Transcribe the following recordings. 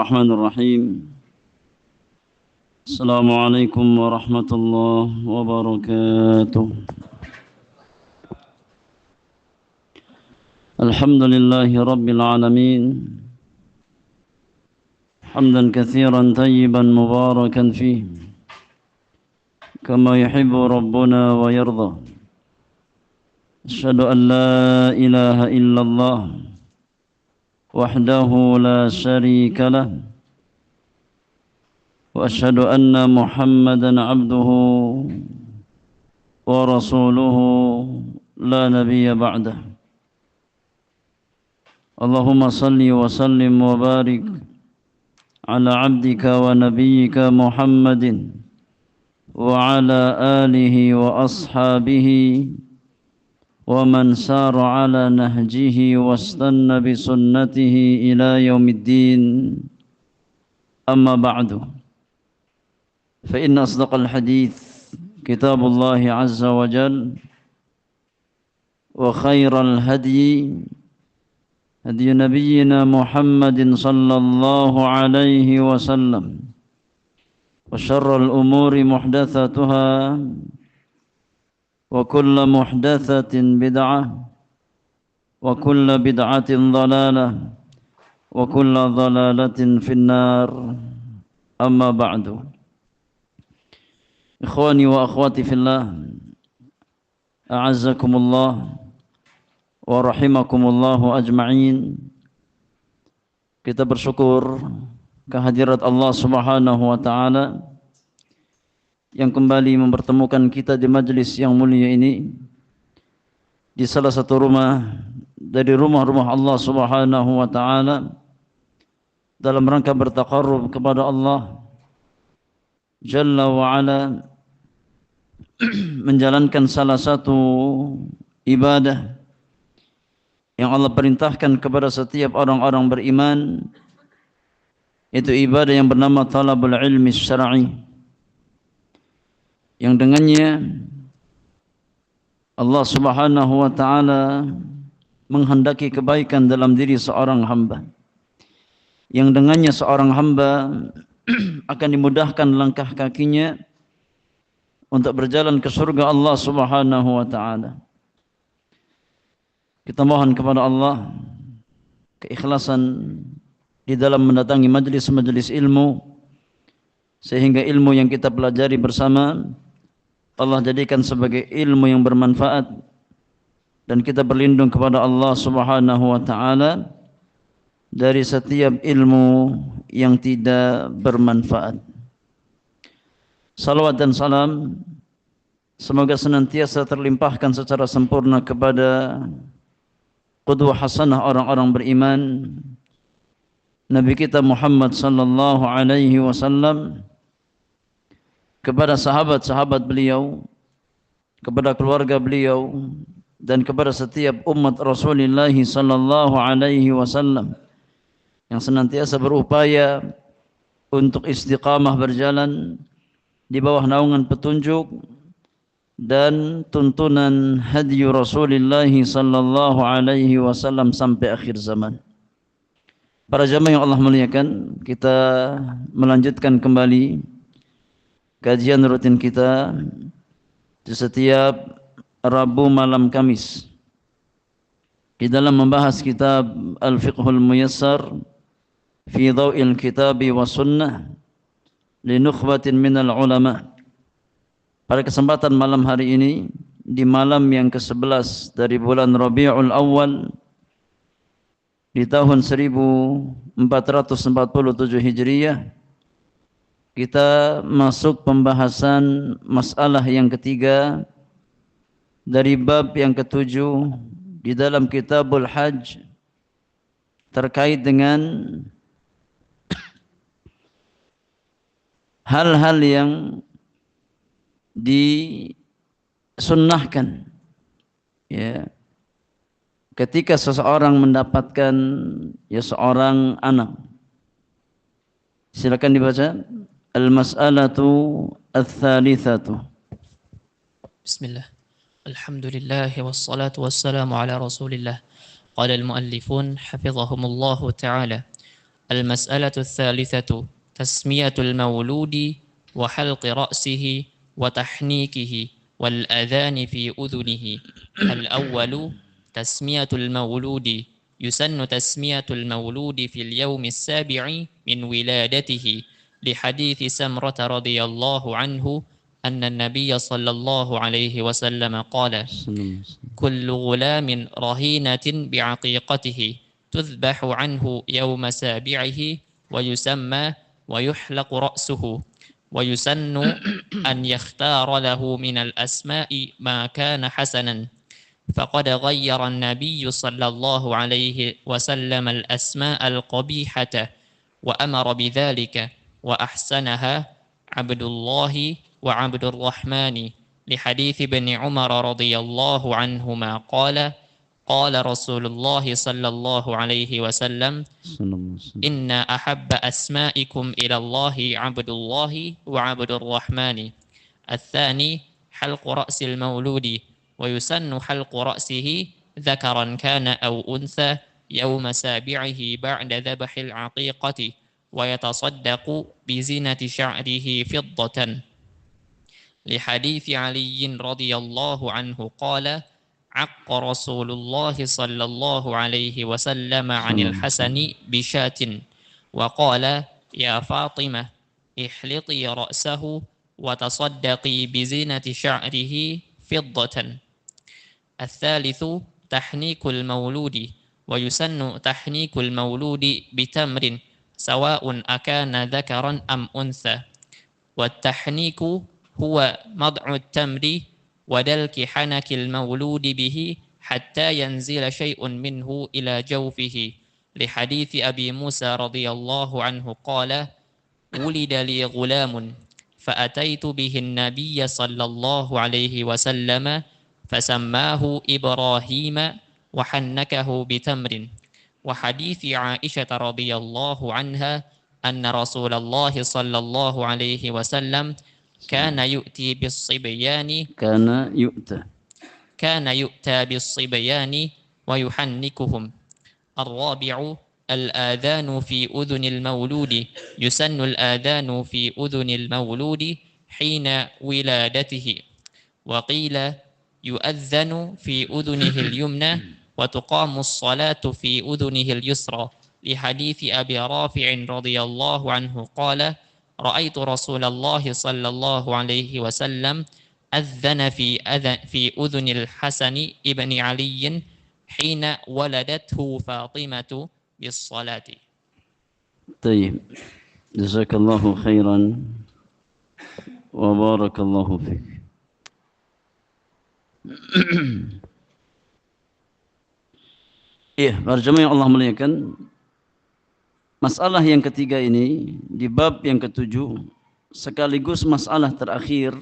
الرحمن الرحيم السلام عليكم ورحمة الله وبركاته الحمد لله رب العالمين حمدا كثيرا طيبا مباركا فيه كما يحب ربنا ويرضى أشهد أن لا إله إلا الله وحده لا شريك له وأشهد أن محمدا عبده ورسوله لا نبي بعده اللهم صل وسلم وبارك على عبدك ونبيك محمد وعلى آله وأصحابه ومن سار على نهجه واستنى بسنته إلى يوم الدين أما بعد فإن أصدق الحديث كتاب الله عز وجل وخير الهدي هدي نبينا محمد صلى الله عليه وسلم وشر الأمور محدثاتها وكل محدثة بدعة وكل بدعة ضلالة وكل ضلالة في النار أما بعد إخواني وأخواتي في الله أعزكم الله ورحمكم الله أجمعين. Kita bersyukur kehadirat Allah Subhanahu wa taala yang kembali mempertemukan kita di majlis yang mulia ini di salah satu rumah dari rumah-rumah Allah Subhanahu wa taala dalam rangka bertaqarrub kepada Allah Jalla wa ala, menjalankan salah satu ibadah yang Allah perintahkan kepada setiap orang-orang beriman, itu ibadah yang bernama talabul ilmi syar'i, yang dengannya Allah Subhanahu wa taala menghendaki kebaikan dalam diri seorang hamba, yang dengannya seorang hamba akan dimudahkan langkah kakinya untuk berjalan ke surga Allah Subhanahu wa taala. Kita mohon kepada Allah keikhlasan di dalam mendatangi majlis-majlis ilmu, sehingga ilmu yang kita pelajari bersama Allah jadikan sebagai ilmu yang bermanfaat, dan kita berlindung kepada Allah Subhanahu wa taala dari setiap ilmu yang tidak bermanfaat. Salawat dan salam semoga senantiasa terlimpahkan secara sempurna kepada qudwah hasanah orang-orang beriman, Nabi kita Muhammad sallallahu alaihi wasallam, kepada sahabat-sahabat beliau, kepada keluarga beliau, dan kepada setiap umat Rasulullah sallallahu alaihi wasallam yang senantiasa berupaya untuk istiqamah berjalan di bawah naungan petunjuk dan tuntunan hadyu Rasulullah sallallahu alaihi wasallam sampai akhir zaman. Para jamaah yang Allah muliakan, kita melanjutkan kembali kajian rutin kita di setiap Rabu malam Kamis di dalam membahas kitab Al-Fiqhul Muyassar fi Dhaw'il Kitabi wa Sunnah li nukhbatin minal ulama. Pada kesempatan malam hari ini, di malam yang ke-11 dari bulan Rabiul Awal di tahun 1447 Hijriah, kita masuk pembahasan masalah yang ketiga dari bab yang ke-7 di dalam Kitabul Hajj, terkait dengan hal-hal yang disunnahkan, ya, ketika seseorang mendapatkan seorang anak. Silakan dibaca. Al-mas'alatu ats-tsalitsatu. Bismillah. Alhamdulillah wassalatu wassalamu ala Rasulillah. Qala al-muallifun hafizahumullah ta'ala. المسألة الثالثة تسمية المولود وحلق رأسه وتحنيكه والأذان في أذنه. الأول تسمية المولود. يسن تسمية المولود في اليوم السابع من ولادته لحديث سمرة رضي الله عنه أن النبي صلى الله عليه وسلم قال: كل غلام رهينة بعقيقته تذبح عنه يوم سابعه ويسمى ويحلق رأسه، ويسن أن يختار له من الأسماء ما كان حسنا، فقد غير النبي صلى الله عليه وسلم الأسماء القبيحة وأمر بذلك، وأحسنها عبد الله وعبد الرحمن، لحديث ابن عمر رضي الله عنهما قال: قال رسول الله صلى الله عليه وسلم: إن أحب أسمائكم إلى الله عبد الله وعبد الرحمن. الثاني حلق رأس المولود، ويسن حلق رأسه ذكرا كان أو أنثى يوم سابعه بعد ذبح العقيقة، ويتصدق بزينة شعره فضة، لحديث علي رضي الله عنه قال: عق رسول الله صلى الله عليه وسلم عن الحسن بشاة، وقال: يا فاطمة احلطي رأسه وتصدقي بزينة شعره فضة. الثالث تحنيك المولود، ويسن تحنيك المولود بتمر سواء أكان ذكرا أم أنثى. والتحنيك هو مضع التمر ودلك حنك المولود به حتى ينزل شيء منه إلى جوفه، لحديث أبي موسى رضي الله عنه قال: ولد لي غلام فأتيت به النبي صلى الله عليه وسلم فسماه إبراهيم وحنكه بتمر. وحديث عائشة رضي الله عنها أن رسول الله صلى الله عليه وسلم كان يؤتى بالصبيان ويحنكهم. الرابع الآذان في أذن المولود. يسن الآذان في أذن المولود حين ولادته، وقيل يؤذن في أذنه اليمنى وتقام الصلاة في أذنه اليسرى، لحديث أبي رافع رضي الله عنه قال: رأيت رسول الله صلى الله عليه وسلم أذن في أذن الحسن ابن علي حين ولدته فاطمة بالصلاة. طيب، جزاك الله خيرا وبارك الله فيك. Iya, para jemaah yang Allah muliakan, masalah yang ketiga ini di bab yang ketujuh sekaligus masalah terakhir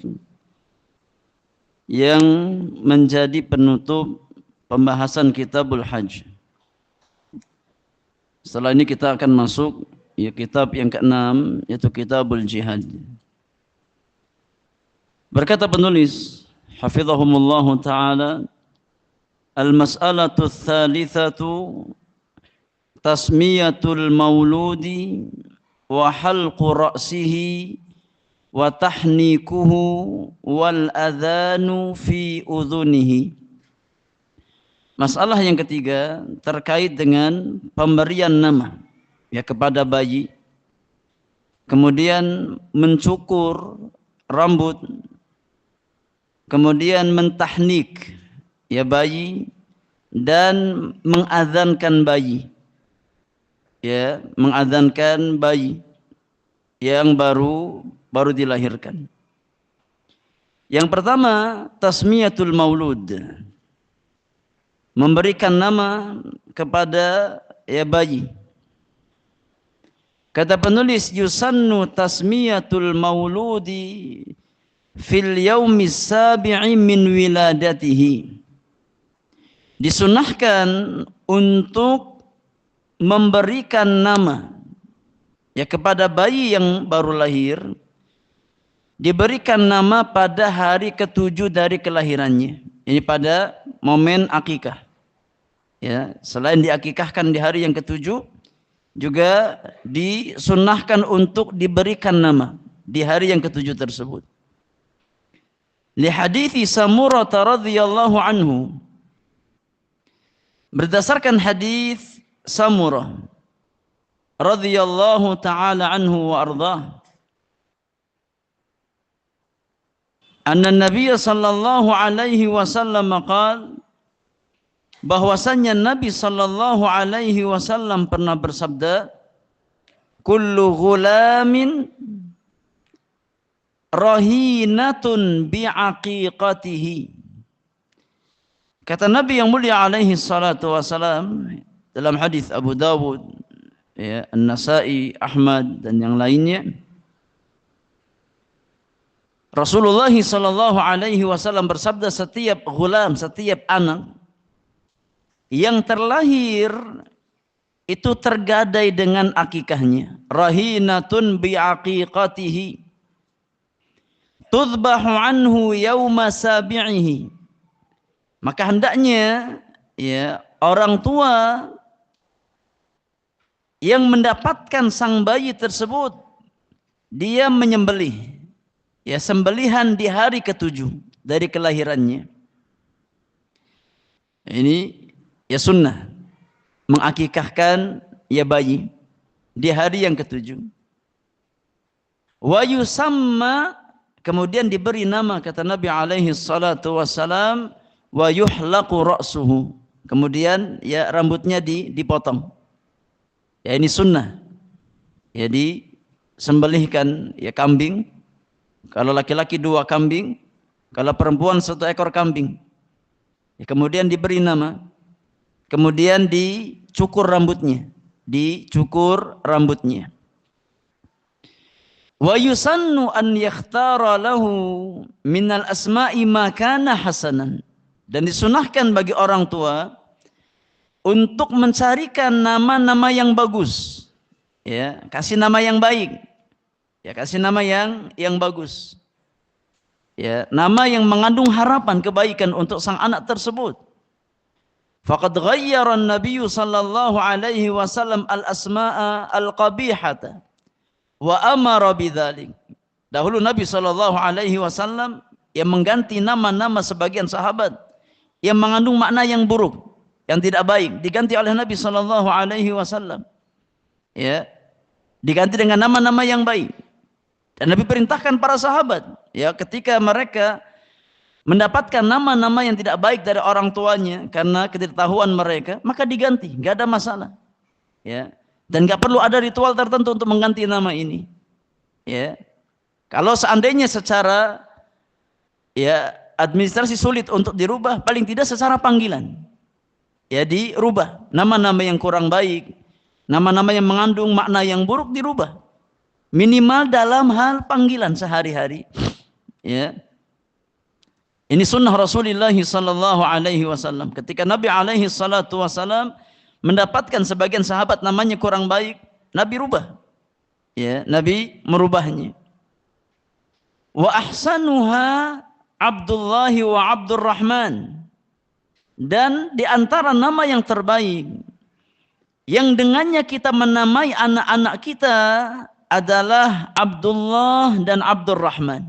yang menjadi penutup pembahasan Kitabul Hajj. Setelah ini kita akan masuk kitab yang keenam, yaitu Kitabul Jihad. Berkata penulis hafizahumullah ta'ala, al-mas'alatu tsalitsatu tasmiyatul mauludi wa halqu ra'sihi wa tahnikuhu wal adhanu fi udhunihi. Masalah yang ketiga terkait dengan pemberian nama kepada bayi, kemudian mencukur rambut, kemudian mentahnik bayi, dan mengadzankan bayi, mengadzankan bayi yang baru dilahirkan. Yang pertama, tasmiyatul maulud, memberikan nama kepada bayi. Kata penulis, yusannu tasmiyatul mauludi fil yaumis sabi'i min wiladatihi. Disunahkan untuk memberikan nama kepada bayi yang baru lahir, diberikan nama pada hari ke-7 dari kelahirannya. Ini pada momen akikah. Selain diakikahkan di hari yang ke-7, juga disunnahkan untuk diberikan nama di hari yang ketujuh tersebut. Li hadithi Samurah radhiyallahu anhu, berdasarkan hadis Samurah radhiyallahu taala anhu wa ardhah, anna Nabiy sallallahu alaihi wasallam qala, bahwasannya Nabi sallallahu alaihi wasallam pernah bersabda, kullu ghulamin rahinatun bi'aqiqatihi. Kata Nabi yang mulia alaihi salatu wasalam dalam hadis Abu Dawud, ya, An-Nasa'i, Ahmad dan yang lainnya, Rasulullah sallallahu alaihi wasallam bersabda, setiap ghulam, setiap anak yang terlahir itu tergadai dengan akikahnya. Rahinatun bi'aqiqatihi tudbahu anhu yawma sabi'ihi. Maka hendaknya, ya, orang tua yang mendapatkan sang bayi tersebut, dia menyembelih, ya, sembelihan di hari ketujuh dari kelahirannya. Ini ya sunnah, mengakikahkan ya bayi di hari yang ketujuh. Wa yusamma, kemudian diberi nama, kata Nabi alaihi salatu wassalam, wa yuhlaqu ra'suhu, kemudian ya rambutnya dipotong. Ya ini sunnah. Ya disembelihkan ya kambing. Kalau laki-laki 2 kambing, kalau perempuan 1 ekor kambing. Ya, kemudian diberi nama. Kemudian dicukur rambutnya, Wa yusannu an yakhtara lahu minal asma'i ma kana hasanan. Dan disunahkan bagi orang tua untuk mencarikan nama-nama yang bagus. Ya, kasih nama yang baik. Ya, kasih nama yang bagus. Ya, nama yang mengandung harapan kebaikan untuk sang anak tersebut. Faqad ghayyara an-nabiy sallallahu alaihi wasallam al-asma'a al-qabihata wa amara bidzalik. Dahulu Nabi sallallahu alaihi wasallam yang mengganti nama-nama sebagian sahabat yang mengandung makna yang buruk, yang tidak baik, diganti oleh Nabi sallallahu alaihi wasallam. Ya, diganti dengan nama-nama yang baik. Dan Nabi perintahkan para sahabat, ya, ketika mereka mendapatkan nama-nama yang tidak baik dari orang tuanya karena ketidaktahuan mereka, maka diganti, enggak ada masalah. Ya. Dan enggak perlu ada ritual tertentu untuk mengganti nama ini. Ya. Kalau seandainya secara ya administrasi sulit untuk dirubah, paling tidak secara panggilan ya dirubah. Nama-nama yang kurang baik, nama-nama yang mengandung makna yang buruk dirubah. Minimal dalam hal panggilan sehari-hari. Ya. Ini sunnah Rasulullah sallallahu alaihi wasallam. Ketika Nabi alaihi salatu wasallam mendapatkan sebagian sahabat namanya kurang baik, Nabi rubah. Ya, Nabi merubahnya. Wa ahsanuha Abdullah wa Abdurrahman. Dan di antara nama yang terbaik yang dengannya kita menamai anak-anak kita adalah Abdullah dan Abdurrahman.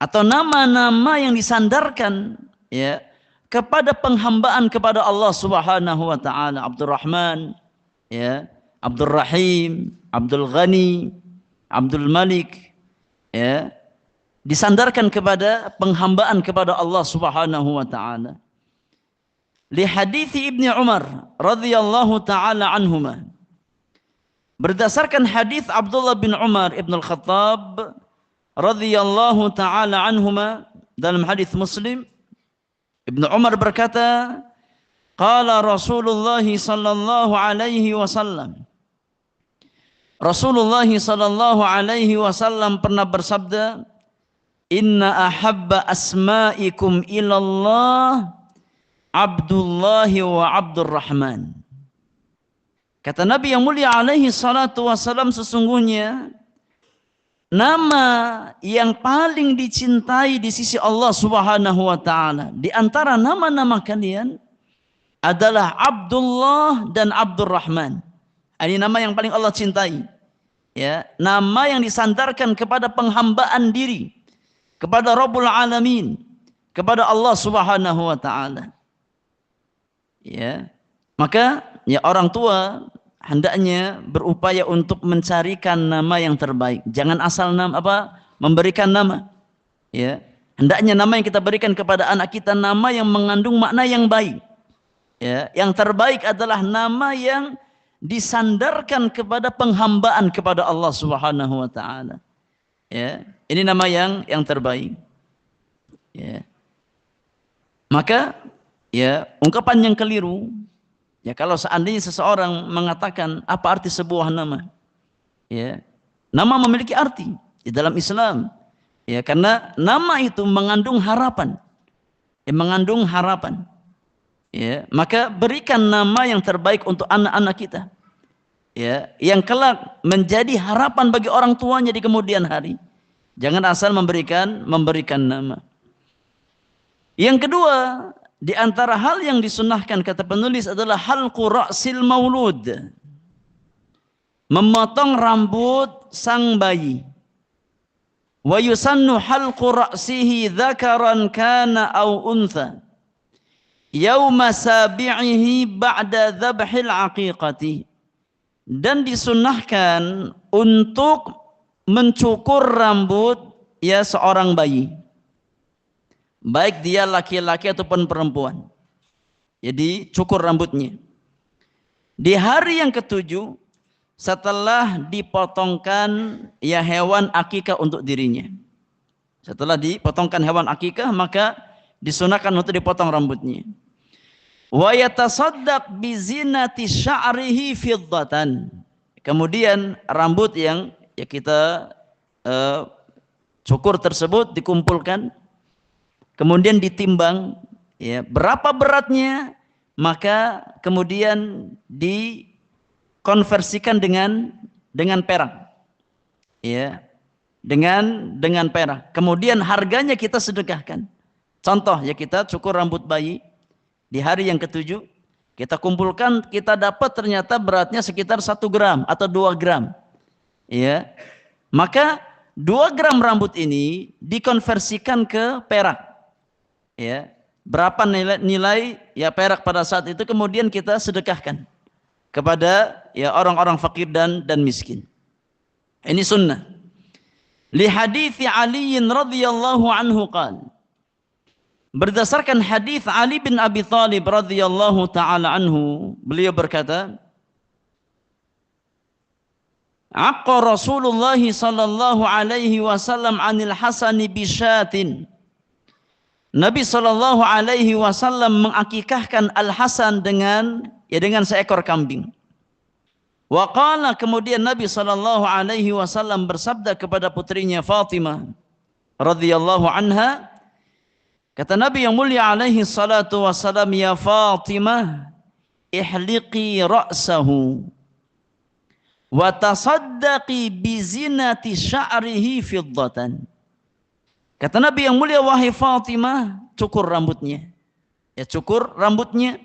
Atau nama-nama yang disandarkan ya kepada penghambaan kepada Allah Subhanahu wa taala. Abdurrahman, ya, Abdurrahim, Abdul Ghani, Abdul Malik, ya, disandarkan kepada penghambaan kepada Allah Subhanahu wa taala. Li hadits Ibnu Umar radhiyallahu taala anhuma. Berdasarkan hadis Abdullah bin Umar Ibn al-Khattab radhiyallahu taala anhuma, dalam hadis Muslim, Ibnu Umar berkata, qala Rasulullah sallallahu alaihi wasallam, Rasulullah sallallahu alaihi wasallam pernah bersabda, inna ahabba asma'ikum ilallah Abdullah wa Abdurrahman. Kata Nabi yang mulia alaihi salatu wasallam, sesungguhnya nama yang paling dicintai di sisi Allah Subhanahu wa taala di antara nama-nama kalian adalah Abdullah dan Abdurrahman. Ini nama yang paling Allah cintai. Ya, nama yang disandarkan kepada penghambaan diri kepada Rabbul Alamin, kepada Allah Subhanahu wa taala. Ya. Maka ya orang tua hendaknya berupaya untuk mencarikan nama yang terbaik. Jangan asal memberikan nama. Ya. Hendaknya nama yang kita berikan kepada anak kita nama yang mengandung makna yang baik. Ya, yang terbaik adalah nama yang disandarkan kepada penghambaan kepada Allah Subhanahu wa taala. Ya, ini nama yang terbaik. Ya. Maka ya, ungkapan yang keliru ya kalau seandainya seseorang mengatakan apa arti sebuah nama. Ya. Nama memiliki arti di dalam Islam. Ya, karena nama itu mengandung harapan. Ya, mengandung harapan. Ya, maka berikan nama yang terbaik untuk anak-anak kita. Ya, yang kelak menjadi harapan bagi orang tuanya di kemudian hari. Jangan asal memberikan nama. Yang kedua, di antara hal yang disunnahkan kata penulis adalah halqu ra'sil maulud. Memotong rambut sang bayi. Wa yusannu halqu ra'sihi dzakaran kana aw untha. Yauma sabi'ihi ba'da dzabhil aqiqati. Dan disunnahkan untuk mencukur rambut ya seorang bayi. Baik dia laki-laki ataupun perempuan. Jadi cukur rambutnya. Di hari yang ketujuh setelah dipotongkan ya hewan akikah untuk dirinya. Setelah dipotongkan hewan akikah maka disunahkan untuk dipotong rambutnya. Wa yatasaddaq bi zinati sya'rihi fiddatan. Kemudian rambut yang ya kita cukur tersebut dikumpulkan, kemudian ditimbang ya berapa beratnya, maka kemudian dikonversikan dengan perak. Ya. Dengan perak. Kemudian harganya kita sedekahkan. Contoh ya kita cukur rambut bayi di hari yang ketujuh, kita kumpulkan, kita dapat ternyata beratnya sekitar 1 gram atau 2 gram. Ya. Maka 2 gram rambut ini dikonversikan ke perak. Ya. Berapa nilai ya perak pada saat itu kemudian kita sedekahkan kepada ya orang-orang fakir dan miskin. Ini sunnah. Li hadithi Ali radhiyallahu anhu qala. Berdasarkan hadis Ali bin Abi Thalib radhiyallahu taala anhu, beliau berkata, "Aqqa Rasulullah sallallahu alaihi wasallam 'anil Hasan bi syatin." Nabi sallallahu alaihi wasallam mengakikahkan Al Hasan dengan seekor kambing. Wa qala, kemudian Nabi sallallahu alaihi wasallam bersabda kepada putrinya Fatimah radhiyallahu anha, kata Nabi yang mulia alaihi salatu wassalam, "Ya Fatimah, ihliqi ra'sahu wa tasaddaqi bi zinati sya'rihi fiddatan." Kata Nabi yang mulia, wahai Fatimah, cukur rambutnya. Ya, cukur rambutnya.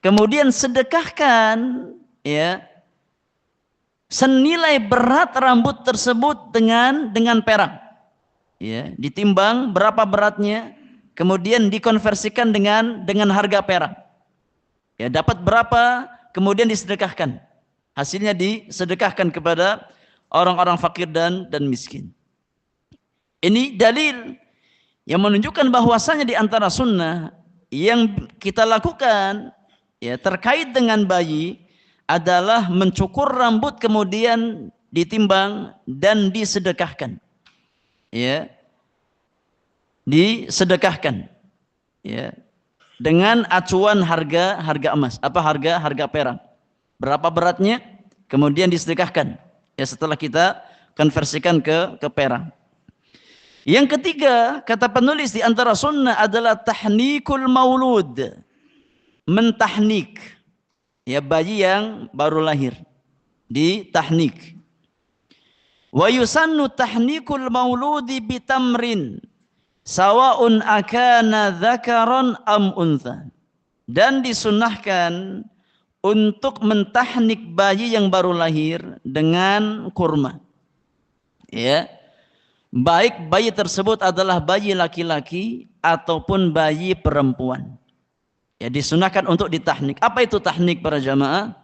Kemudian sedekahkan ya senilai berat rambut tersebut dengan perak. Ya, ditimbang berapa beratnya, kemudian dikonversikan dengan harga perak. Ya, dapat berapa, kemudian disedekahkan. Hasilnya disedekahkan kepada orang-orang fakir dan miskin. Ini dalil yang menunjukkan bahwasanya di antara sunnah yang kita lakukan ya terkait dengan bayi adalah mencukur rambut kemudian ditimbang dan disedekahkan. Ya, disedekahkan ya dengan acuan harga emas, harga perak, berapa beratnya, kemudian disedekahkan ya setelah kita konversikan ke perak. Yang ketiga, kata penulis, di antara sunnah adalah tahnikul maulud, mentahnik ya bayi yang baru lahir, ditahnik. Wa yusannu tahnikul mauludi bitamrin sawa'un akana dzakaran am untha. Dan disunnahkan untuk mentahnik bayi yang baru lahir dengan kurma. Ya. Baik bayi tersebut adalah bayi laki-laki ataupun bayi perempuan. Ya, disunahkan untuk ditahnik. Apa itu tahnik para jamaah?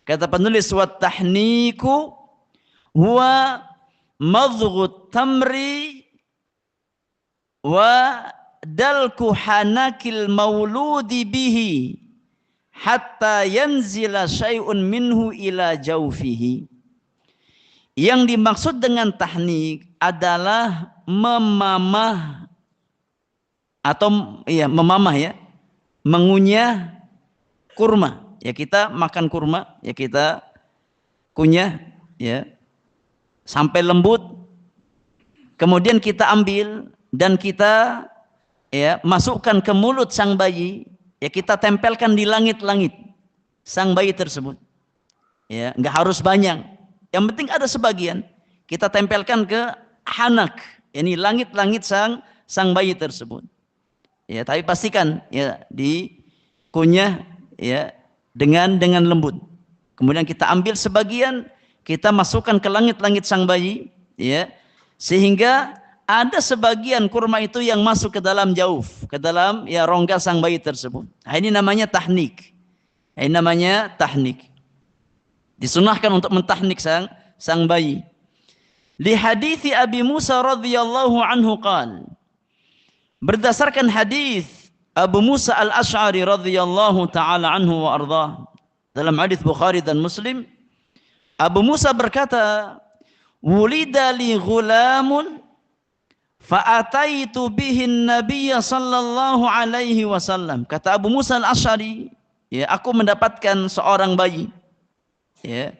Kata penulis, wa tahniku huwa madghut tamri wa dalku hanakil mauludi bihi hatta yanzila syai'un minhu ila jawfihi. Yang dimaksud dengan tahnik adalah memamah atau ya memamah ya, mengunyah kurma. Ya kita makan kurma, ya kita kunyah ya sampai lembut. Kemudian kita ambil dan kita ya masukkan ke mulut sang bayi, ya kita tempelkan di langit-langit sang bayi tersebut. Ya, enggak harus banyak. Yang penting ada sebagian kita tempelkan ke hanak, ini langit-langit sang bayi tersebut. Ya, tapi pastikan ya dikunyah ya dengan lembut. Kemudian kita ambil sebagian, kita masukkan ke langit-langit sang bayi, ya, sehingga ada sebagian kurma itu yang masuk ke dalam jauf, ke dalam ya rongga sang bayi tersebut. Nah, ini namanya tahnik. Ini namanya tahnik. Disunahkan untuk mentahnik sang bayi. Li hadithi Abi Musa radhiyallahu anhu qala, berdasarkan hadis Abu Musa al-Ash'ari radhiyallahu taala anhu wa ardhah, dalam hadis Bukhari dan Muslim, Abu Musa berkata, wulida li ghulamun fa'ataitu bihin nabiyya sallallahu alaihi wasallam. Kata Abu Musa al-Ash'ari, ya, aku mendapatkan seorang bayi, ya,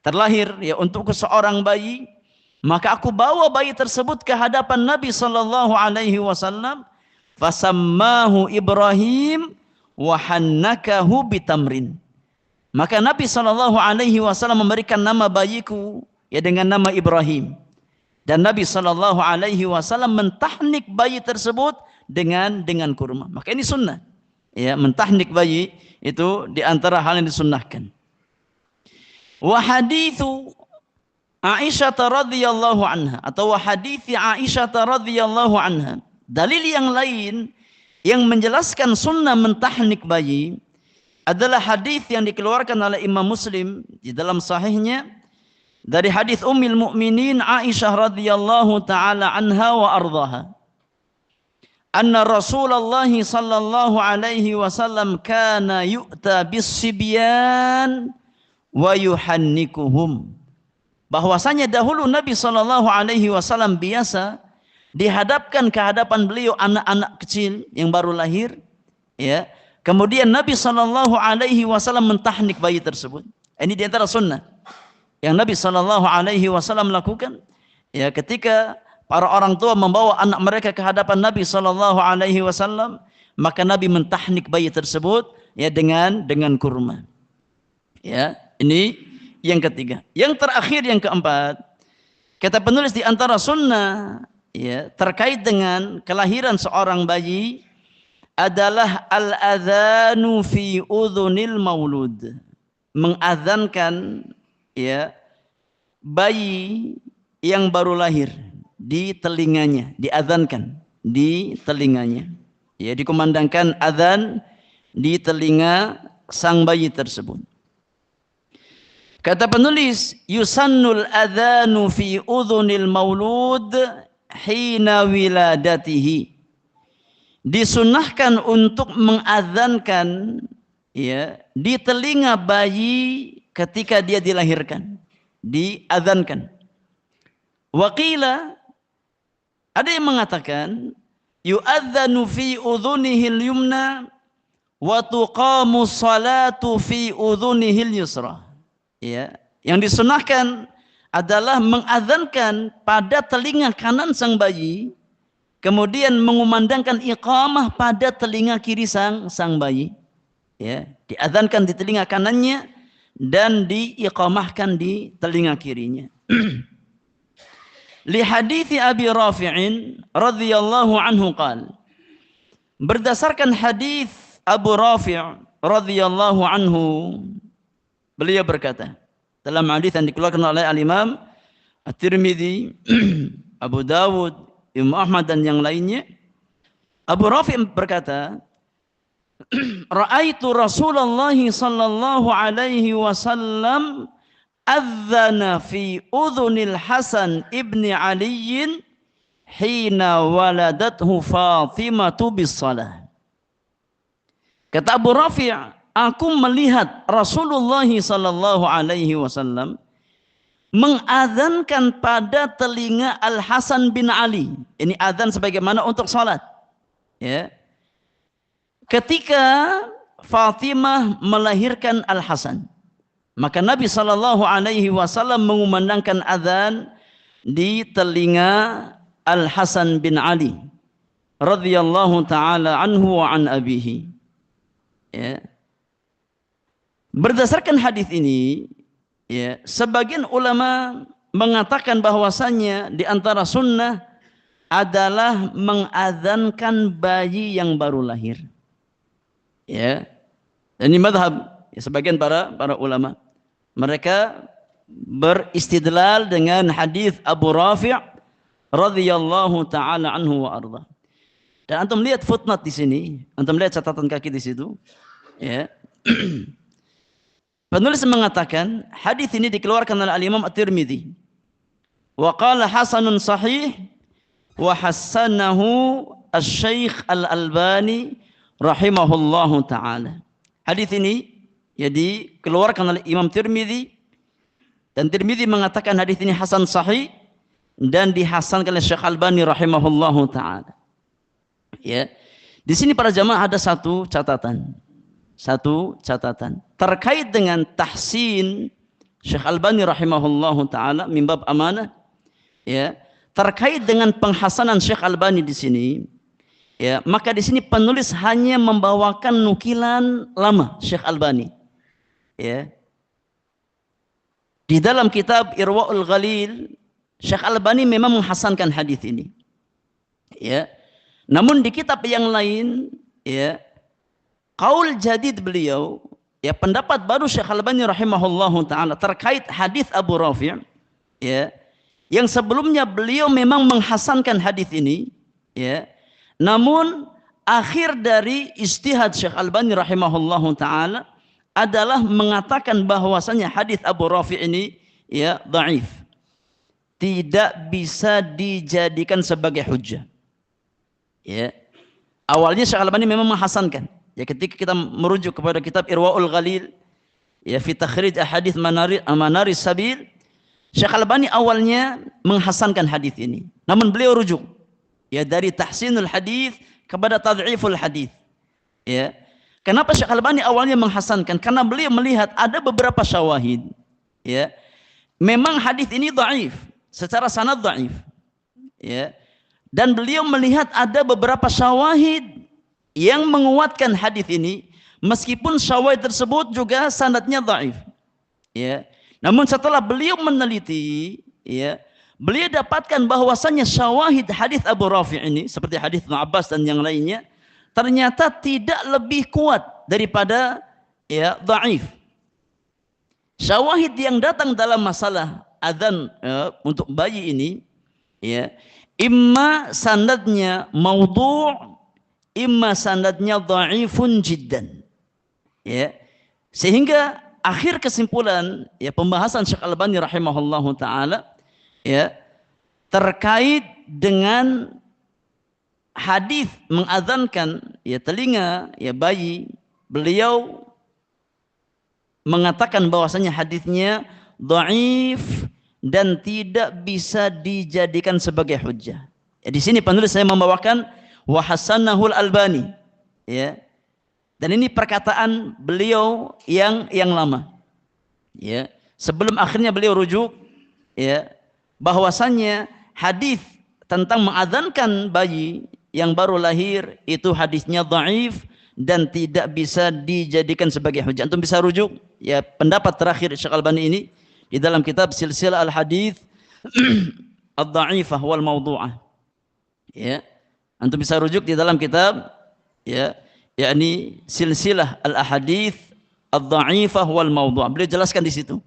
terlahir ya untuk seorang bayi, maka aku bawa bayi tersebut ke hadapan Nabi sallallahu alaihi wasallam, fasammahu Ibrahim wa hannakahu bitamrin. Maka Nabi sallallahu alaihi wasallam memberikan nama bayiku ya dengan nama Ibrahim, dan Nabi sallallahu alaihi wasallam mentahnik bayi tersebut dengan kurma. Maka ini sunnah. Ya, mentahnik bayi itu di antara hal yang disunnahkan. Wa hadithu Aisyah radhiyallahu anha, atau wa hadithi Aisyah radhiyallahu anha, dalil yang lain yang menjelaskan sunnah mentahnik bayi adalah hadis yang dikeluarkan oleh Imam Muslim di dalam sahihnya dari hadis Ummul Mukminin Aisyah radhiyallahu taala anha wa ardhaha, anna Rasulullah sallallahu alaihi wasallam kana yu'ta bis-sibyan wa yuhannikuhum. Bahwasanya dahulu Nabi sallallahu alaihi wasallam biasa dihadapkan ke hadapan beliau anak-anak kecil yang baru lahir, ya. Kemudian Nabi sallallahu alaihi wasallam mentahnik bayi tersebut. Ini di antara sunnah yang Nabi sallallahu alaihi wasallam lakukan, ya, ketika para orang tua membawa anak mereka ke hadapan Nabi sallallahu alaihi wasallam, maka Nabi mentahnik bayi tersebut ya dengan kurma. Ya, ini yang ketiga. Yang terakhir, yang keempat, kata penulis di antara sunnah ya terkait dengan kelahiran seorang bayi adalah al-adzanu fi udhunil maulud, mengadzankan ya bayi yang baru lahir di telinganya, diadzankan di telinganya, ya, dikumandangkan adzan di telinga sang bayi tersebut. Kata penulis, yusannul adzanu fi udhunil maulud hina wiladatihi. Disunahkan untuk mengadzankan ya di telinga bayi ketika dia dilahirkan, diadzankan. Waqila, ada yang mengatakan yu'adzanu fi udhunihil yumna wa tuqamu salatu fi udhunihil yusra. Ya, yang disunahkan adalah mengadzankan pada telinga kanan sang bayi, kemudian mengumandangkan iqamah pada telinga kiri sang bayi. Ya, diadzankan di telinga kanannya dan diiqamahkan di telinga kirinya. Li hadithi Abi Rafi'in radhiyallahu anhu qala, berdasarkan hadis Abu Rafi' radhiyallahu anhu, beliau berkata dalam hadis yang dikeluarkan oleh Al-Imam At-Tirmidzi, Abu Dawud, Imam Ahmad dan yang lainnya, Abu Rafi' berkata, Ra'aitu Rasulullah sallallahu alaihi wasallam adzana fi udhunil Hasan ibni Ali hina waladathu Fatimatu bis-salah. Kata Abu Rafi', aku melihat Rasulullah sallallahu alaihi wasallam mengadzankan pada telinga Al Hasan bin Ali. Ini adzan sebagaimana untuk salat. Ya. Ketika Fatimah melahirkan Al Hasan, maka Nabi sallallahu alaihi wasallam mengumandangkan adzan di telinga Al Hasan bin Ali radhiyallahu taala anhu wa an abihi. Ya. Berdasarkan hadis ini, ya, sebagian ulama mengatakan bahwasannya di antara sunnah adalah mengadzankan bayi yang baru lahir. Ya. Ini madhab, ya, sebagian para ulama. Mereka beristidlal dengan hadis Abu Rafi' radhiyallahu taala anhu wa arda. Dan antum lihat footnote di sini, antum lihat catatan kaki di situ, ya. Penulis mengatakan hadis ini dikeluarkan oleh Al-Imam At-Tirmidzi. Wa qala hasanun sahih wa hassanahu Asy-Syaikh Al-Albani rahimahullahu taala. Hadis ini ya dikeluarkan oleh Imam Tirmidzi, dan Tirmidzi mengatakan hadis ini hasan sahih dan dihasankan oleh Syekh Albani rahimahullahu taala. Ya. Di sini para jamaah ada satu catatan terkait dengan tahsin Syekh Albani rahimahullahu taala min bab amanah, ya, terkait dengan penghasanan Syekh Albani di sini, ya, maka di sini penulis hanya membawakan nukilan lama Syekh Albani, ya. Di dalam kitab Irwaul Ghalil, Syekh Albani memang menghasankan hadis ini, ya. Namun di kitab yang lain, ya, qaul jadid beliau, ya, pendapat baru Syekh Albani rahimahullahu taala terkait hadis Abu Rafi', ya, yang sebelumnya beliau memang menghasankan hadis ini, ya. Namun akhir dari istihad Syekh Albani rahimahullahu taala adalah mengatakan bahwasanya hadis Abu Rafi' ini, ya, dhaif. Tidak bisa dijadikan sebagai hujjah. Ya. Awalnya Syekh Albani memang menghasankan. Ya, ketika kita merujuk kepada kitab Irwaul Ghalil, ya, fi takhrij ahadits manaris sabil, Syekh Albani awalnya menghasankan hadis ini. Namun beliau rujuk, ya, dari tahsinul hadis kepada tad'iful hadis. Ya. Kenapa Syekh Albani awalnya menghasankan? Karena beliau melihat ada beberapa syawahid, ya. Memang hadis ini dhaif, secara sanad dhaif. Ya. Dan beliau melihat ada beberapa syawahid yang menguatkan hadis ini, meskipun syawahid tersebut juga sanadnya dhaif. Ya. Namun setelah beliau meneliti, ya, beliau dapatkan bahwasannya syawahid hadis Abu Rafi' ini seperti hadis Ibnu Abbas dan yang lainnya ternyata tidak lebih kuat daripada, ya, dhaif. Syawahid yang datang dalam masalah adzan, ya, untuk bayi ini, ya, imma sanadnya maudhu', imma sanadnya dhaifun jiddan. Ya. Sehingga akhir kesimpulan, ya, pembahasan Syekh Albani rahimahullahu taala, ya, terkait dengan hadis mengadzankan, ya, telinga, ya, bayi, beliau mengatakan bahwasanya hadisnya dhaif dan tidak bisa dijadikan sebagai hujjah. Ya, di sini penulis saya membawakan wa hasanahul Albani, ya. Dan ini perkataan beliau yang lama. Ya, sebelum akhirnya beliau rujuk, ya, bahwasannya hadis tentang mengadzankan bayi yang baru lahir itu hadisnya dhaif dan tidak bisa dijadikan sebagai hujjah. Antum bisa rujuk, ya, pendapat terakhir Syekh Albani ini di dalam kitab Silsilah Al-Hadits Ad-Dha'ifah wal Mawdu'ah. Ya. Antum bisa rujuk di dalam kitab, ya, yakni silsilah al-ahadits ad-dha'ifah wal maudhu'. Beliau jelaskan di situ.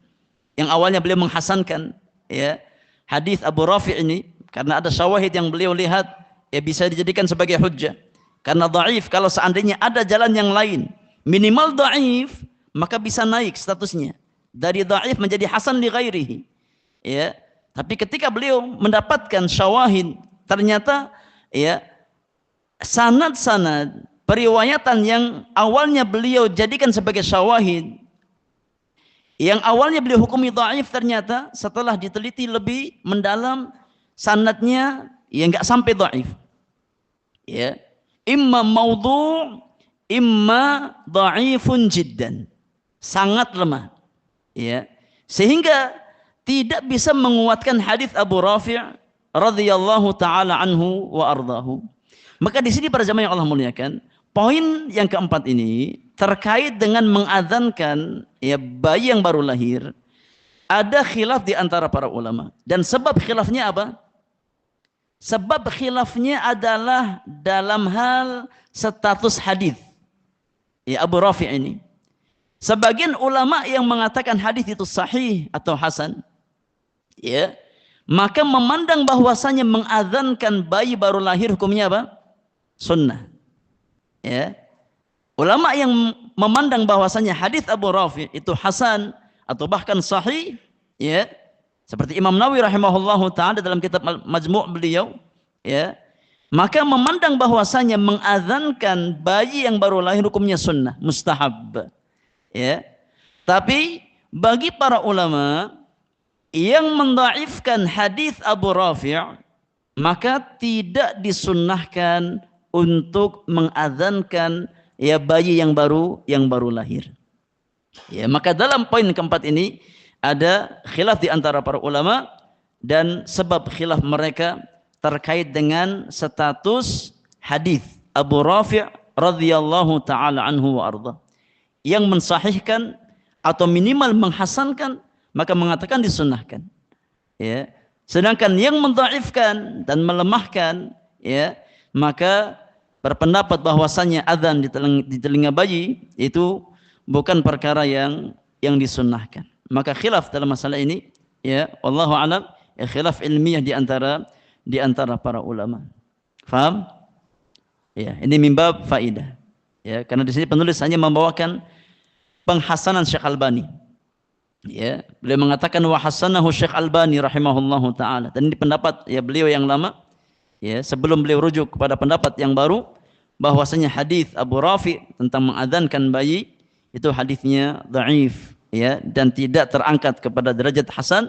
Yang awalnya beliau menghasankan ya hadis Abu Rafi' ini karena ada syawahid yang beliau lihat ya bisa dijadikan sebagai hujjah. Karena dhaif, kalau seandainya ada jalan yang lain minimal dhaif, maka bisa naik statusnya dari dhaif menjadi hasan li ghairihi. Ya. Tapi ketika beliau mendapatkan syawahid, ternyata ya sanad-sanad periwayatan yang awalnya beliau jadikan sebagai syawahid, yang awalnya beliau hukumi dhaif, ternyata setelah diteliti lebih mendalam sanadnya ya enggak sampai dhaif. Ya. Imma maudhu', imma dhaifun jiddan. Sangat lemah. Ya. Sehingga tidak bisa menguatkan hadis Abu Rafi' radhiyallahu taala anhu wa ardahu. Maka di sini para jamaah yang Allah muliakan, poin yang keempat ini terkait dengan mengadzankan ya bayi yang baru lahir. Ada khilaf di antara para ulama, dan sebab khilafnya apa? Sebab khilafnya adalah dalam hal status hadis. Ya Abu Rafi' ini. Sebagian ulama yang mengatakan hadis itu sahih atau hasan, ya, maka memandang bahwasanya mengadzankan bayi baru lahir hukumnya apa? Sunnah. Ya. Ulama yang memandang bahwasanya hadis Abu Rafi' itu hasan atau bahkan sahih, ya, seperti Imam Nawawi rahimahullahu taala dalam kitab Majmu' beliau, ya, maka memandang bahwasanya mengadzankan bayi yang baru lahir hukumnya sunnah, mustahab. Ya. Tapi bagi para ulama yang mendhaifkan hadis Abu Rafi', maka tidak disunnahkan untuk mengadzankan ya bayi yang baru lahir. Ya, maka dalam poin keempat ini ada khilaf di antara para ulama, dan sebab khilaf mereka terkait dengan status hadis Abu Rafi' radhiyallahu taala anhu wa arda. Yang mensahihkan atau minimal menghasankan maka mengatakan disunnahkan. Ya. Sedangkan yang mendhaifkan dan melemahkan, ya, maka berpendapat bahwasanya adzan di telinga bayi itu bukan perkara yang disunnahkan. Maka khilaf dalam masalah ini, ya, wallahu alam, ya, khilaf ilmiah di antara para ulama. Faham? Ya, ini mimbab faidah. Ya, karena di sini penulis hanya membawakan penghasanan Syekh Albani. Ya, beliau mengatakan wa hasanahu Syekh Albani rahimahullahu taala, dan ini pendapat ya beliau yang lama, ya, sebelum beliau rujuk kepada pendapat yang baru bahwasanya hadis Abu Rafi tentang mengadzankan bayi itu hadisnya dhaif, ya, dan tidak terangkat kepada derajat hasan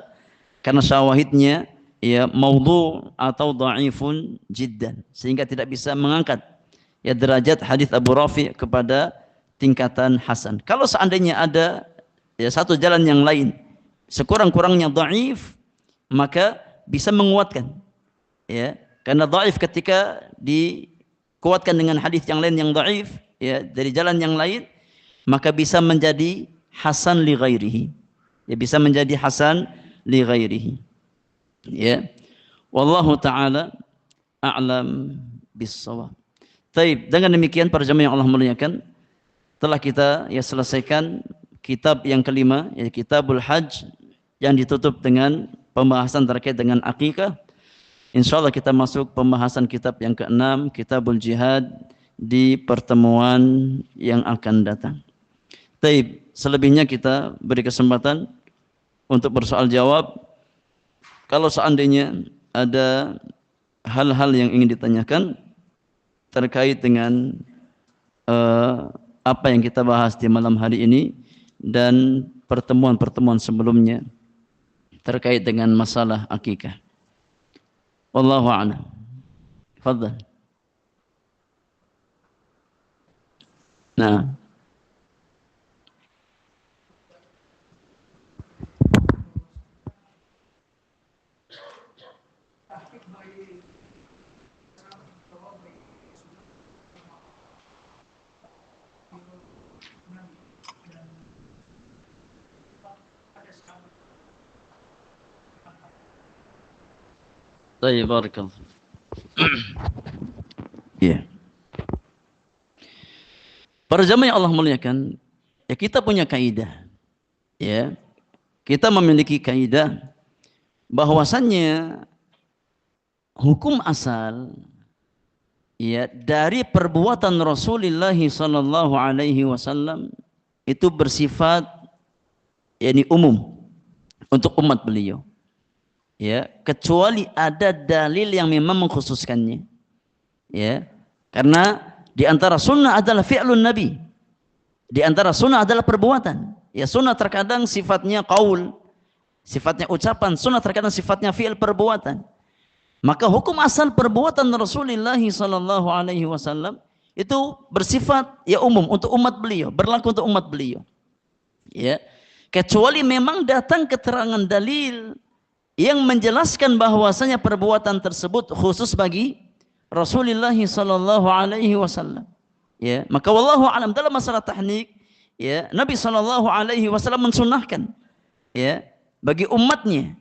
karena syawahidnya ya maudhu' atau dhaifun jiddan, sehingga tidak bisa mengangkat ya derajat hadis Abu Rafi kepada tingkatan hasan. Kalau seandainya ada ya satu jalan yang lain sekurang-kurangnya dhaif, maka bisa menguatkan, ya, karena dhaif ketika dikuatkan dengan hadis yang lain yang dhaif, ya, dari jalan yang lain, maka bisa menjadi hasan li ghairihi, ya, bisa menjadi hasan li ghairihi, ya. Wallahu taala a'lam bis-shawab. Baik, dengan demikian para jemaah yang Allah muliakan, telah kita ya selesaikan kitab yang kelima, yaitu Kitabul Hajj, yang ditutup dengan pembahasan terkait dengan akikah. Insyaallah kita masuk pembahasan kitab yang keenam, Kitabul Jihad, di pertemuan yang akan datang. Baik, selebihnya kita beri kesempatan untuk bersoal jawab. Kalau seandainya ada hal-hal yang ingin ditanyakan terkait dengan apa yang kita bahas di malam hari ini dan pertemuan-pertemuan sebelumnya terkait dengan masalah akikah. Wallahu a'lam. Fadhal. Nah. Baik, barakallahu. Iya. Para jamaah yang Allah muliakan, ya kita punya kaidah, ya kita memiliki kaidah bahwasannya hukum asal ya dari perbuatan Rasulullah sallallahu alaihi wasallam itu bersifat yakni umum untuk umat beliau, ya kecuali ada dalil yang memang mengkhususkannya, ya karena di antara sunnah adalah fi'lun nabi, di antara sunnah adalah perbuatan. Ya sunnah terkadang sifatnya qaul, sifatnya ucapan, sunnah terkadang sifatnya fi'il, perbuatan. Maka hukum asal perbuatan Rasulullah sallallahu alaihi wasallam itu bersifat ya umum untuk umat beliau, berlaku untuk umat beliau. Ya. Kecuali memang datang keterangan dalil yang menjelaskan bahwasanya perbuatan tersebut khusus bagi Rasulullah sallallahu alaihi wasallam. Ya, maka wallahu alam dalam masalah tahnik, ya, Nabi sallallahu alaihi wasallam mensunnahkan ya bagi umatnya.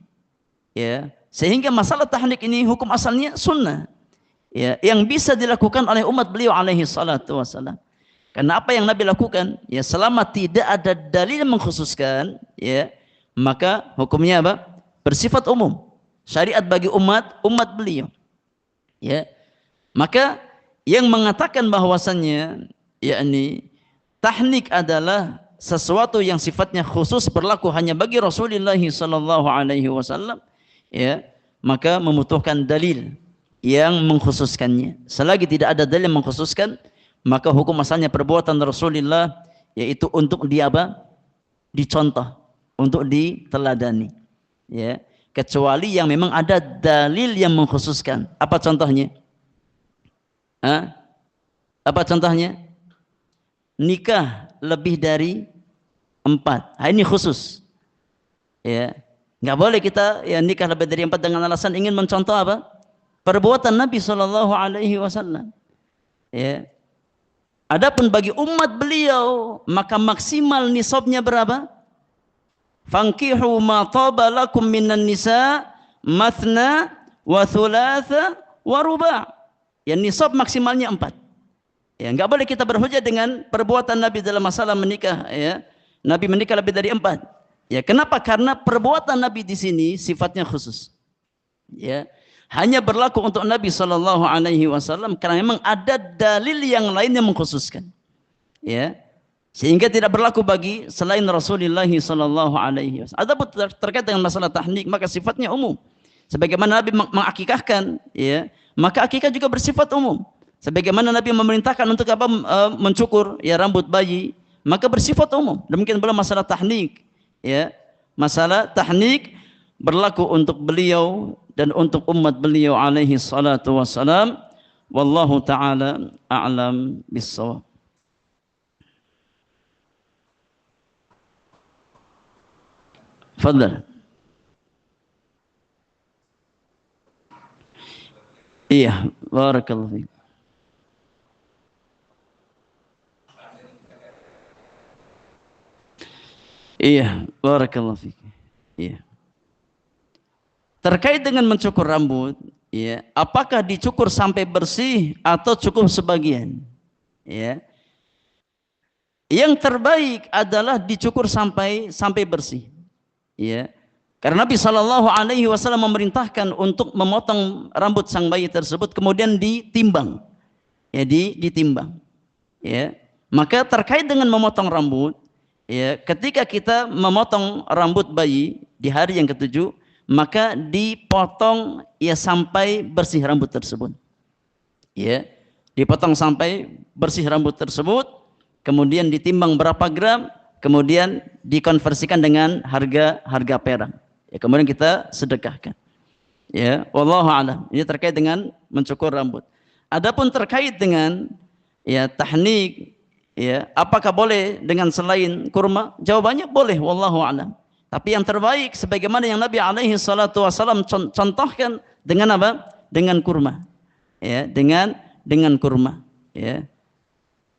Ya, sehingga masalah tahnik ini hukum asalnya sunnah. Ya, yang bisa dilakukan oleh umat beliau alaihi salatu wasallam. Karena apa yang Nabi lakukan, ya selama tidak ada dalil yang mengkhususkan, ya, maka hukumnya apa? Bersifat umum. Syariat bagi umat beliau. Ya. Maka yang mengatakan bahwasannya yakni tahnik adalah sesuatu yang sifatnya khusus berlaku hanya bagi Rasulullah sallallahu alaihi wasallam, ya, maka membutuhkan dalil yang mengkhususkannya. Selagi tidak ada dalil yang mengkhususkan, maka hukum asalnya perbuatan Rasulullah yaitu untuk dicontoh, untuk diteladani, ya, kecuali yang memang ada dalil yang mengkhususkan. Apa contohnya? Apa contohnya? Nikah lebih dari 4. Ini khusus. Ya, nggak boleh kita ya nikah lebih dari 4 dengan alasan ingin mencontoh apa? Perbuatan Nabi sallallahu alaihi wasallam. Ya. Adapun bagi umat beliau, maka maksimal nisabnya berapa? Fankihu ma taba lakum minan nisa mathna wa thulatha wa ruba'. Ya nisab maksimalnya 4. Ya, enggak boleh kita berhujah dengan perbuatan Nabi dalam masalah menikah, ya. Nabi menikah lebih dari 4. Ya, kenapa? Karena perbuatan Nabi di sini sifatnya khusus. Ya. Hanya berlaku untuk Nabi sallallahu alaihi wasallam karena memang ada dalil yang lain yang mengkhususkan. Ya. Sehingga tidak berlaku bagi selain Rasulullah sallallahu alaihi wasallam. Adapun terkait dengan masalah tahnik maka sifatnya umum. Sebagaimana Nabi mengakikahkan, ya, maka akikah juga bersifat umum. Sebagaimana Nabi memerintahkan untuk apa? Mencukur ya rambut bayi, maka bersifat umum. Demikian pula masalah tahnik, ya. Masalah tahnik berlaku untuk beliau dan untuk umat beliau alaihi salatu wassalam. Wallahu taala a'lam bis-shawab. Fadhal. Iya, barakallahu fiik. Iya, barakallahu fiik. Iya. Terkait dengan mencukur rambut, ya, apakah dicukur sampai bersih atau cukup sebagian? Ya. Yang terbaik adalah dicukur sampai bersih. Ya. Karena Nabi sallallahu alaihi wasallam memerintahkan untuk memotong rambut sang bayi tersebut kemudian ditimbang. Ya, ditimbang. Ya. Maka terkait dengan memotong rambut, ya, ketika kita memotong rambut bayi di hari yang ke-7, maka dipotong ya sampai bersih rambut tersebut. Ya, dipotong sampai bersih rambut tersebut, kemudian ditimbang berapa gram, kemudian dikonversikan dengan harga perak. Ya, kemudian kita sedekahkan. Ya, wallahu a'lam. Ini terkait dengan mencukur rambut. Adapun terkait dengan ya tahnik, ya, apakah boleh dengan selain kurma? Jawabannya boleh, wallahu a'lam. Tapi yang terbaik sebagaimana yang Nabi alaihi salatu wasallam contohkan dengan apa? Dengan kurma. Ya, dengan kurma, ya.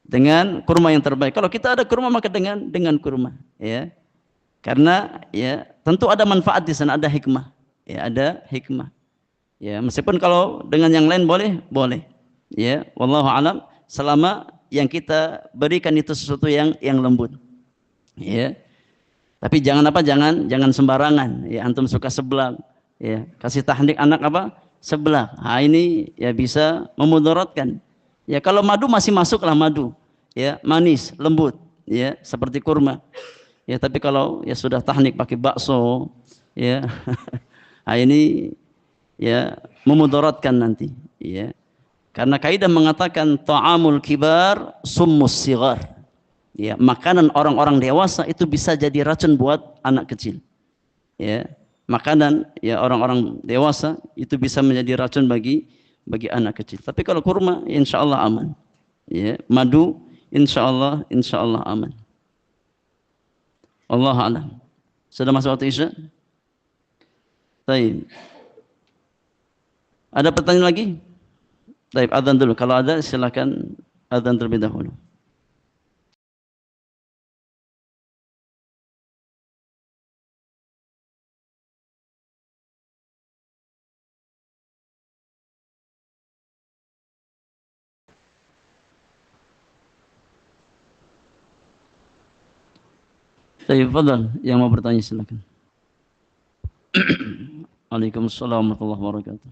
Dengan kurma yang terbaik. Kalau kita ada kurma maka dengan kurma, ya. Karena ya tentu ada manfaat di sana, ada hikmah. Ya, ada hikmah. Ya, meskipun kalau dengan yang lain boleh. Ya, wallahu alam selama yang kita berikan itu sesuatu yang lembut. Ya. Tapi jangan apa? Jangan sembarangan. Ya, antum suka seblak, ya, kasih tahnik anak apa? Seblak. Nah, ini ya bisa memudaratkan. Ya, kalau madu masih masuklah madu. Ya, manis, lembut, ya, seperti kurma. Ya, tapi kalau ya sudah tahnik pakai bakso, ya. Nah, ini ya memudaratkan nanti, ya. Karena kaidah mengatakan ta'amul kibar summus sighar. Ya, makanan orang-orang dewasa itu bisa jadi racun buat anak kecil. Ya, makanan ya orang-orang dewasa itu bisa menjadi racun bagi anak kecil. Tapi kalau kurma, insya Allah aman. Ya, madu, insya Allah aman. Allah alam. Sudah masuk waktu isya? Baik. Ada pertanyaan lagi? Baik, adzan dulu. Kalau ada, silakan adzan terlebih dahulu. Baik, fadal. Yang mau bertanya silakan. Waalaikumsalam warahmatullahi wabarakatuh.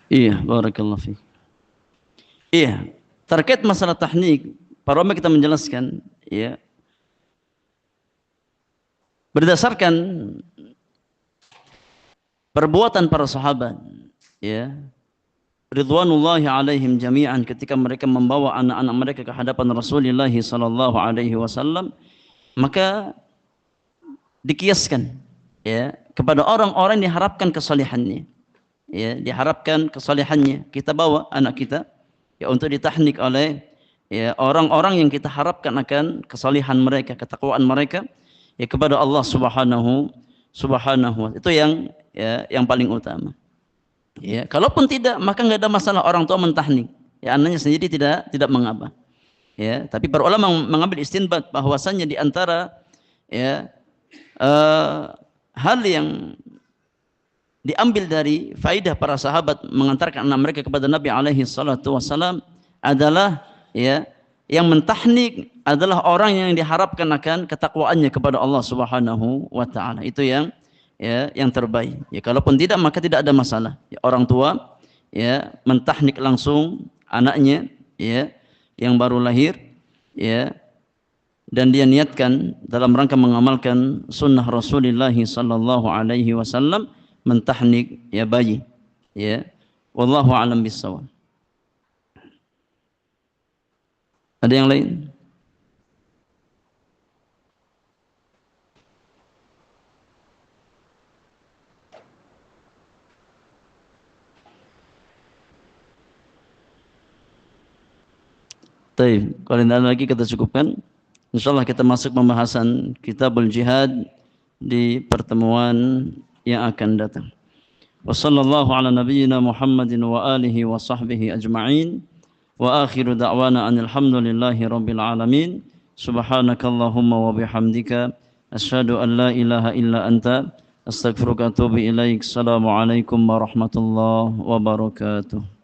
Iya, barakallahu fiik. Iya, terkait masalah tahnik, para ulama kita menjelaskan, ya, berdasarkan perbuatan para sahabat, ya, ridwanullahi alaihim jami'an, ketika mereka membawa anak-anak mereka ke hadapan Rasulullah sallallahu alaihi wasallam, maka dikiaskan, ya, kepada orang-orang yang diharapkan kesalehannya. Ya, diharapkan kesalehannya. Kita bawa anak kita ya untuk ditahnik oleh ya orang-orang yang kita harapkan akan kesalehan mereka, ketakwaan mereka ya kepada Allah Subhanahu wa. Itu yang ya yang paling utama. Ya, kalaupun tidak, maka enggak ada masalah orang tua mentahnik. Ya, anaknya sendiri tidak mengapa. Ya, tapi para ulama mengambil istinbat bahwasannya di antara ya hal yang diambil dari faidah para sahabat mengantarkan anak mereka kepada Nabi alaihi salatu wasalam adalah ya yang mentahnik adalah orang yang diharapkan akan ketakwaannya kepada Allah Subhanahu wa taala. Itu yang ya yang terbaik. Ya, kalaupun tidak, maka tidak ada masalah. Ya, orang tua ya mentahnik langsung anaknya ya yang baru lahir ya, dan dia niatkan dalam rangka mengamalkan sunnah Rasulullah sallallahu alaihi wasallam mentahnik ya bayi, ya, wallahu alam bissawab. Ada yang lain? Baik, kalau tidak ada lagi kita cukupkan. Insyaallah kita masuk pembahasan Kitabul Jihad di pertemuan yang akan datang. Wassallallahu ala nabiyyina Muhammadin wa alihi wa sahbihi ajma'in. Wa akhiru da'wana alhamdulillahi rabbil alamin. Subhanakallahumma wa bihamdika asyhadu an la ilaha illa anta astaghfiruka wa atubu ilaik. Assalamualaikum warahmatullahi wabarakatuh.